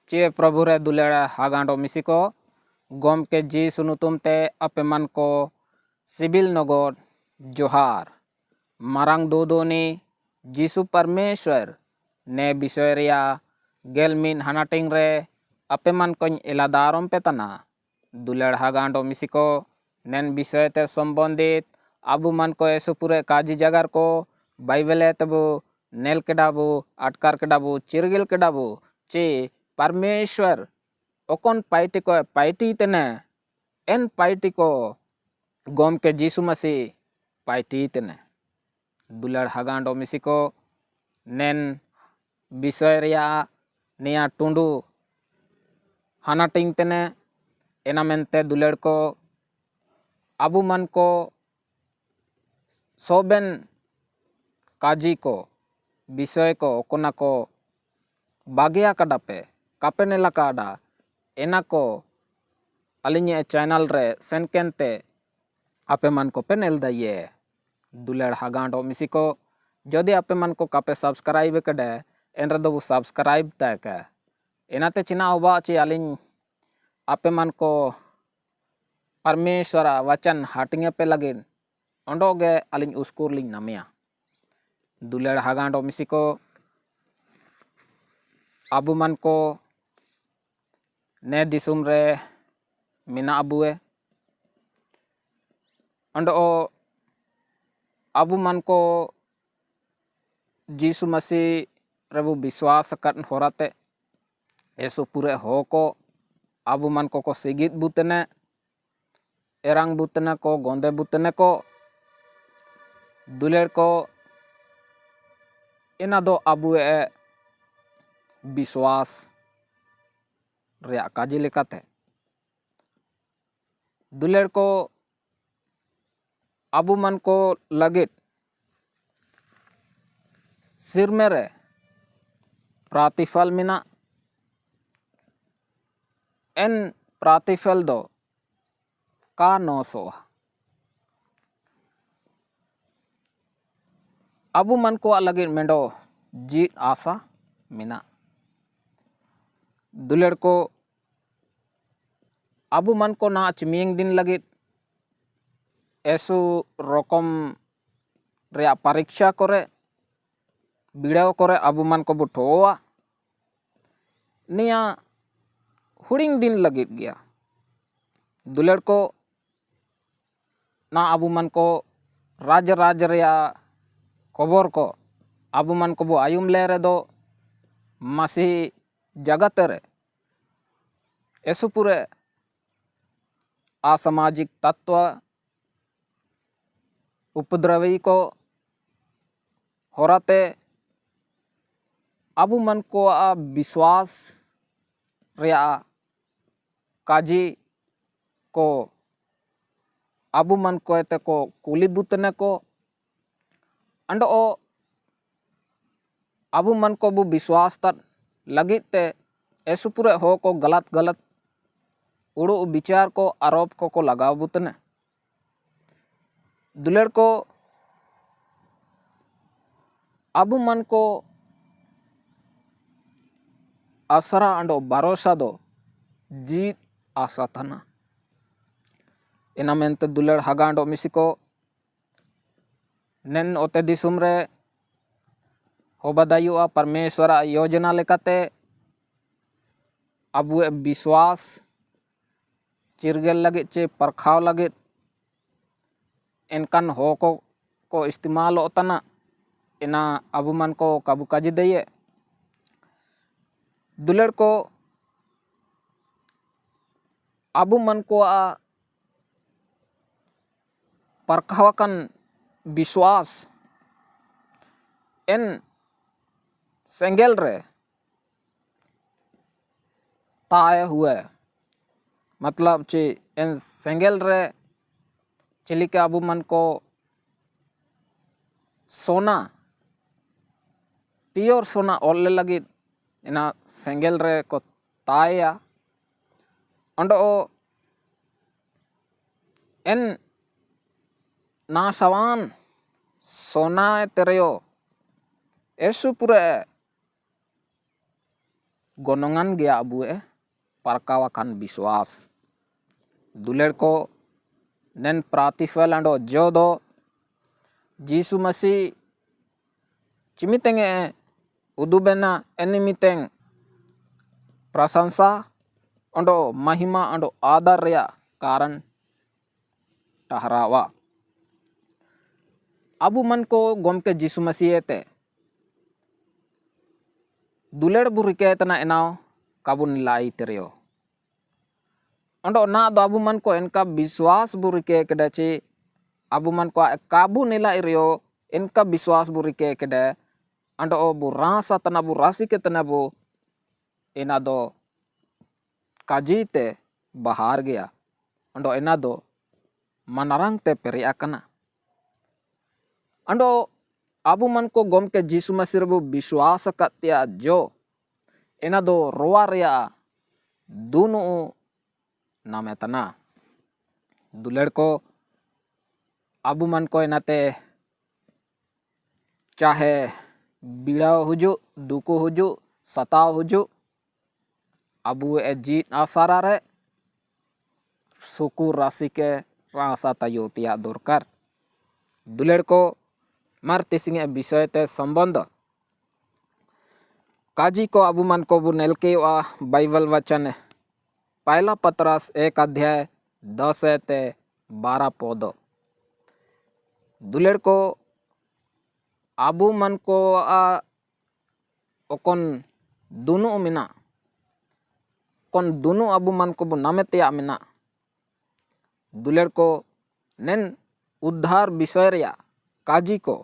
चे प्रभु रे दुलेड़ा हागांडो मिसिको गोम के जी सुनुतुम ते अपे मन को सिबिल नगोड जोहार मारंग दोदोनी जीसु परमेश्वर ने विषय रिया गेलमिन हानाटिंग रे अपे मन को इलादारों पे तना दुलेड़ हागांडो मिसिको नेन विषय ते संबंधित अबु मन को ऐसु पूरे काजी जगर को बाइबल तबु नेल केडाबु अटकार केडाबु चिरगिल केडाबु चे परमेश्वर ओकन पाइटी को पाइटी तने एन पाइटी को गोम के जीसु मसीह पाइटी तने दुलड़ हागांडो मिसिको नेन विषय रिया निया टुंडू हानाटिंग तने एना मेनते दुलड़ को अबु मन को सोबेन काजी को विषय को ओकोना को बागिया कडापे कापेनेला काडा एना को अलिnye चैनल रे सेनकेनते आपे मन को पेनेल दये दुलड़ हागांडो मिसिको जदि आपे मन को कापे सब्सक्राइब कड़े एन दो सब्सक्राइब तक एनाते चिना ओबा ची अलिन आपे मन को परमेश्वर वचन हाटिंगे पे लगिन अंडोगे अलिन उसकुर लिंग नमिया दुलड़ हागांडो मिसिको अबु मन को ने दिसुम रे मिना अबुए अंडो अबु मन को जीसु मसीह रेबु विश्वास कर होराते ऐसु पूरे हो को अबु मन को सिगित बुतने एरंग बुतने को गोंदे बुतने को दुलेर को इना दो अबुए विश्वास रिया काजी लेकाते दुलेर को अबु मन को लगित सिर मेरे प्रतिफल मिना एन प्रतिफल दो का नोसो अबु मन को लगित मेंडो जी आशा मिना दुलेर को अबु मन को ना चिमिंग दिन लगित ऐसु रोकम रिया परीक्षा करे बिड़ाव करे अबु मन को बुठोवा निया हुडिंग दिन लगित गया दुलेर को ना अबु मन को राज रिया खबर को अबु मन को बो आयुम ले रे दो मसीह जगत रे ऐसु पूरे असामाजिक तत्व उपद्रवी को होराते अबु मन को विश्वास रिया काजी को अबु मन को एते को कुली बुतने को अंडो अबु मन को बु विश्वास तर लगित ते ऐसु पूरे हो को गलत उड़ो विचार को आरोप को लगाव बुतने दुलेर को अबु मन को आसरा अंडो भरोसा दो जीत आशा थना इना मेनते दुलेर हागांडो मिसिको नेन ओते दिसुम रे होबदायुआ परमेश्वर योजना लेकाते अबु विश्वास चिरगेल लगे चे परखाव लगे इनकन हो को इस्तेमाल होतना इना अबु मन को काबू काजी दये दुलेर को अबु मन को परखावकन विश्वास एन सेंगेल रे ताए हुए मतलब चे एन सेंगेल रे चिली के अबु मन को सोना प्योर सोना ओले लगी इना सेंगेल रे को ताया अंडो एन नासवान सोना तेरयो ऐसु पूरे gonongan gea abue parkawakan biswas. Duler ko nen pratifel ando jodo Jisu Masih cimitenge udubena enimiteng prasansa ando mahima ando adar ya karan taharawa. Abu man ko gomke Jisu Masih ete duler burike tana enaw kabun nilai terio. Ando na do abu man ko enka biswas burike kedaci abu man ko kabu nilai rio enka biswas burike keda ando o bu rasa tanabu rasi ke tanabu enado kajite bahar gea ando enado manarang te periakana. Ando abu man ko gomke Jisu Masih bu biswas katia jo enado roar ya dunu nametana. Duler ko abu man ko enate चाहे बिड़ा हुजु दुku हुजु सताव हुजु abu ejit asarare suku rasike rasa tayo tia dorkar. Duler ko martisinge বিষয় te संबंध काजी को अबू मन को बुनेल के बाइबल वचन पहला पतरस 1 अध्याय 10 ते 12 पद. दुलेर को अबू मन को ओकन दुनु मिना kon dunu abu man ko bu namet ya mina. Duler को नेन उद्धार विषय रे काजी को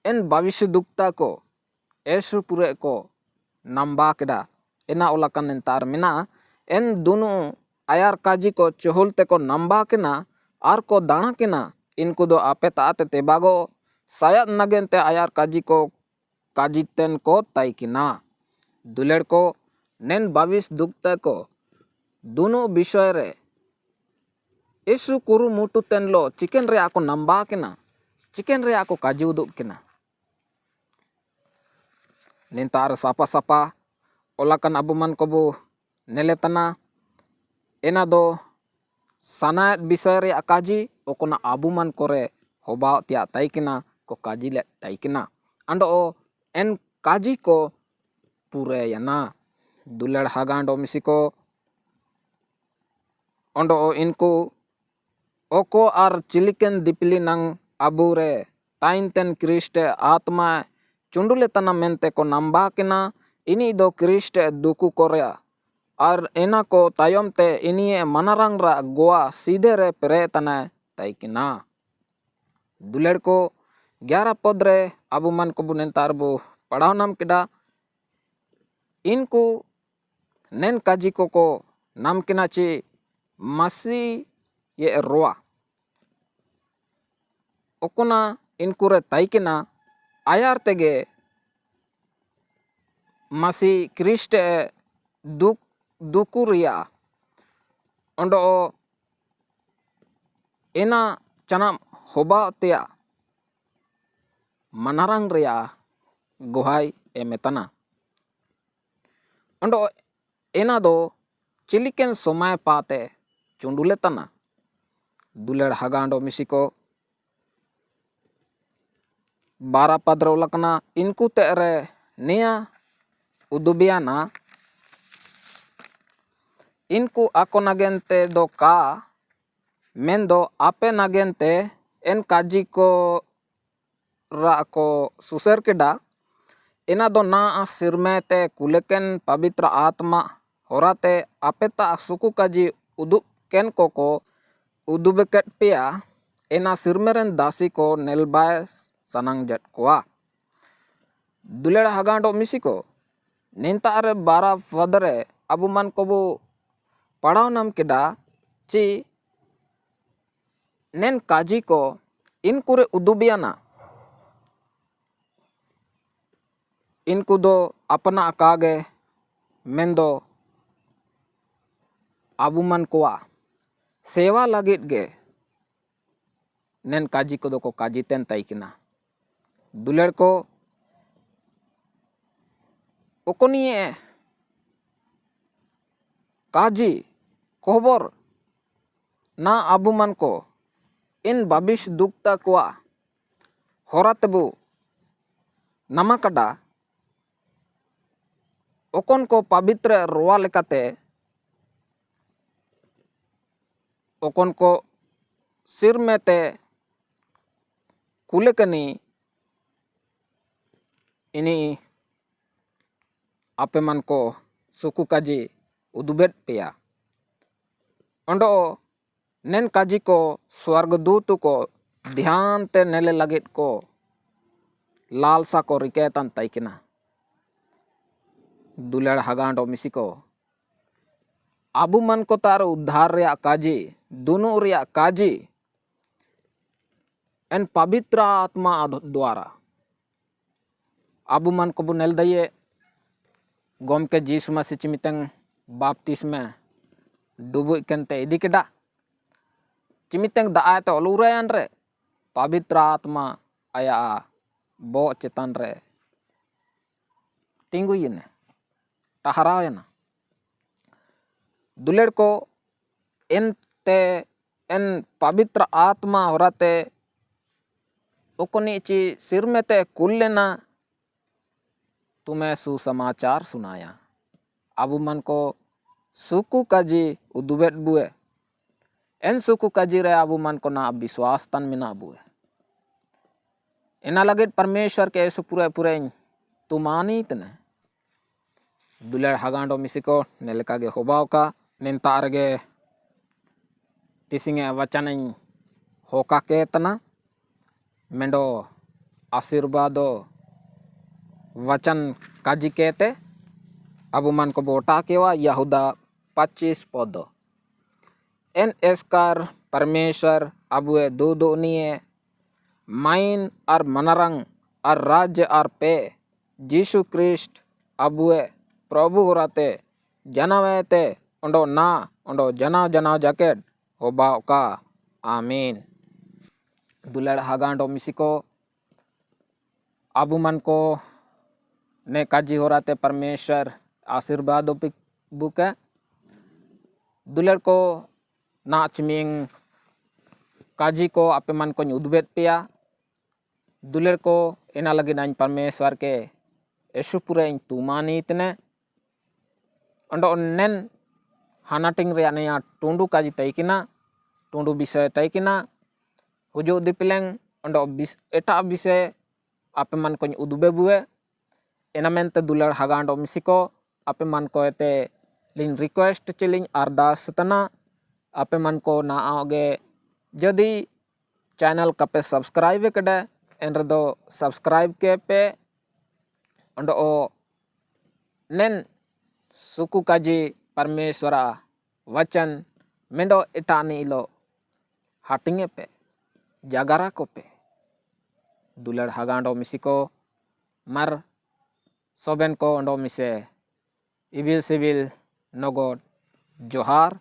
एन भविष्य दुक्ता को ऐसु पुरे को नंबा केदा एना ओलाकन नेंतार मिना एन दुनु आयार काजी को चहुलते को नंबा केना आर को दाना केना इनको दो आपे ताते तेबागो शायद नगेनते आयार काजी को काजितेन को ताइकिना. दुलेर को नेन भविष्य दुक्ता को दुनु विषय रे Isu kuru mutu tenlo chicken re ako namba kena chicken re ako kaju uduk kena nintar sapa olakan abuman kobu neletana ena do sanat bisay re akaji okona abuman kore hobao tia taikina ko kaji le taikina ando o en kaji ko pure yana. Duler hagando misiko ondo o inku oko ar chiliken dipili nang abure tainten Kriste atma chundule tana mente ko namba kena ini do Kriste duku korea ar ena ko tayom te ini manarang ra goa सीधे रे pere tana taikina. Duler को 11 पद रे अबू मन को बुनेंतार बो पढ़ाव नाम किडा इनको नेन काजी को नाम किना ची मसी ये रोआ ओकोना इनकुरे ताइकिना आयार तेगे मसी क्रिस्टे दुकुरिया ओंडो एना चना होबा तेया मनरंग रिया गुहाई एमेतना ओंडो एना दो चिलिकेन सोमाय पाते चुंडुले तना. दुलेर हगांडो मिसिको 12 पद रोलकना इनको तेरे निया उदुबियाना इनको ako nagente do ka mendo ape nagente en kaji ko ra ko suser keda ena do na sirmete kuleken pavitra atma horate apeta suku kaji uduk ken koko udubeket pia ena sirmeren dasi ko nelbai sanang jet koa. Duled हगांडो मिसिको निंतार 12 फदरे Abu मन कोबू पढ़ाव नाम केडा ची नेन काजी को इनकुरे उदुबियाना इनको दो अपना अकागे मेंदो अबू मन कोआ सेवा लगित गे नेन काजी को दो को काजी तेन ताइकिना. दुलेड़ को okoniye kaji kohbor na abu man ko in babish dukta kwa horatebu namakada okon ko pabitra roa lekate okon ko sirmete kulekani ini ape man ko suku kaji udubet pea ondo nen kaji ko स्वर्गदूत को ध्यान ते नेले लगेट को लालसा को रिकेतन तैकिना दुलड़ हगांडो मिसिको आबू मन को तार उद्धार रे काजी दोनों रे काजी एन पवित्र आत्मा द्वारा आबू मन को बु नेल दये गोम के जीसु मसीह चिमितंग बाप्तिस्मे डुबु इकनते इदी केडा चिमितंग दाए तो अलुरायन रे पवित्र आत्मा आया बो चेतन रे तिंगुयने टहरायना दुलेड़ को इन पवित्र आत्मा होराते ओकोनीची सिर में ते कुल लेना तुम्हें सुसमाचार सुनाया आबू मन को सुकु काजी उदुबेट बुए एन सुकु काजी रे आबू मन को ना विश्वास तन मिना बुए इना लगे परमेश्वर के ऐसु पूरे पूरे तुमानी तने दुलड़ हगांडो मिसिको नेलका गे होबाव का निंतार गे तिसिंगे वचन होका के तना मेंडो आशीर्वादो वचन काजी केते अबू मन को बोटा केवा यहूदा 25 पद एन एसकार परमेश्वर अबुए दो निये माइन और मनरंग और राज्य और पे जीसु क्रिस्ट अबुए प्रभु होराते जनावेते ओंडो जनाव जैकेट होबा का आमीन दुलड़ हगांडो मिसिको आबू मन को ने काजी होराते परमेश्वर आशीर्वाद बुके दुलड़ को ना चमिंग काजी को आपे मन को उद्बेट पेया दुलड़ को एना लगी नाइन परमेश्वर के यशुपुरे तुमानी इतने अंडो नेन हानाटिंग रे नया टुंडू काजी तैकिना टुंडू विषय तैकिना हुजो दिपिलेंग अंडो एटा विषय आपे मन को उदुबे बुए एना मेनते दुलड़ हगांडो मिसिको आपे मन को एते लिंग रिक्वेस्ट चिलिंग अरदास तना आपे मन को ना आगे जदि चैनल कपे सब्सक्राइब कड़े एन रदो सब्सक्राइब के पे अंडो नेन सुकु काजी परमेश्वरा वचन मेंडो इटानी इलो हाटिंगे पे जागरा को पे दुलड़ हगांडो मिसिको मर सोबेन को अंडो मिसे इबिल सिबिल नगोड जोहार